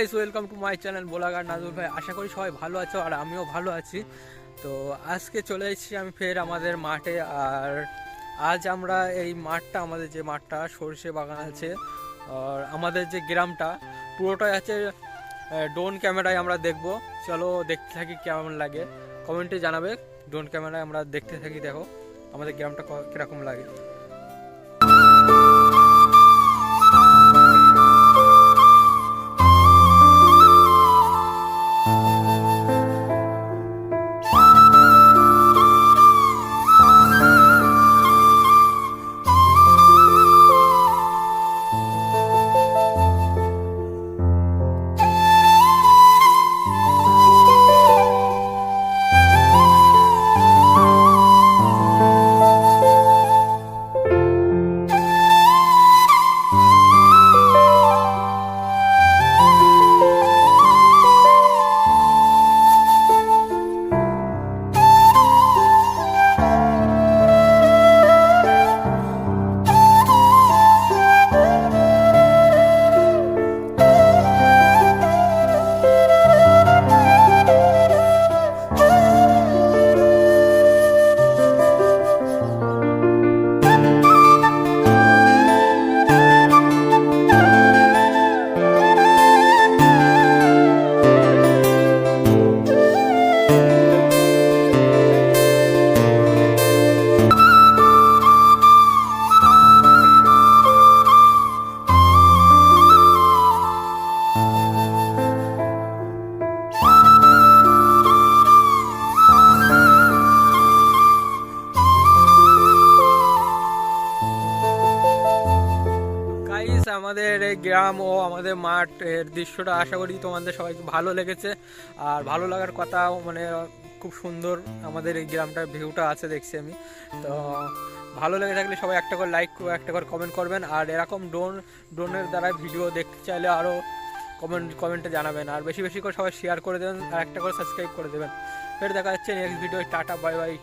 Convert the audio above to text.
Guys, welcome to my channel blogger Nazur ভাই। আশা করি সবাই ভালো আছো আর আমিও ভালো আছি। তো আজকে চলে এসেছি আমি ফের আমাদের মাঠে। আর আজ আমরা এই মাঠটা, আমাদের যে মাঠটা সরষে বাগান আছে, আর আমাদের যে গ্রামটা পুরোটাই আছে ড্রোন ক্যামেরায় আমরা দেখব। চলো দেখতে থাকি কেমন লাগে, কমেন্টে জানাবে। ড্রোন ক্যামেরায় আমরা দেখতে থাকি, দেখো আমাদের গ্রামটা কীরকম লাগে। গাইস, আমাদের এই গ্রাম ও আমাদের মাঠের দৃশ্যটা আশা করি তোমাদের সবাইকে ভালো লেগেছে। আর ভালো লাগার কথা, মানে খুব সুন্দর আমাদের এই গ্রামটার ভিউটা আছে দেখছি আমি। তো ভালো লেগে থাকলে সবাই একটা করে লাইক, একটা করে কমেন্ট করবেন। আর এরকম ড্রোনের দ্বারা ভিডিও দেখতে চাইলে আরও কমেন্টে জানাবেন। আর বেশি বেশি করে সবাই শেয়ার করে দেবেন আর একটা করে সাবস্ক্রাইব করে দেবেন। ফের দেখা যাচ্ছে next video. Tata, bye bye.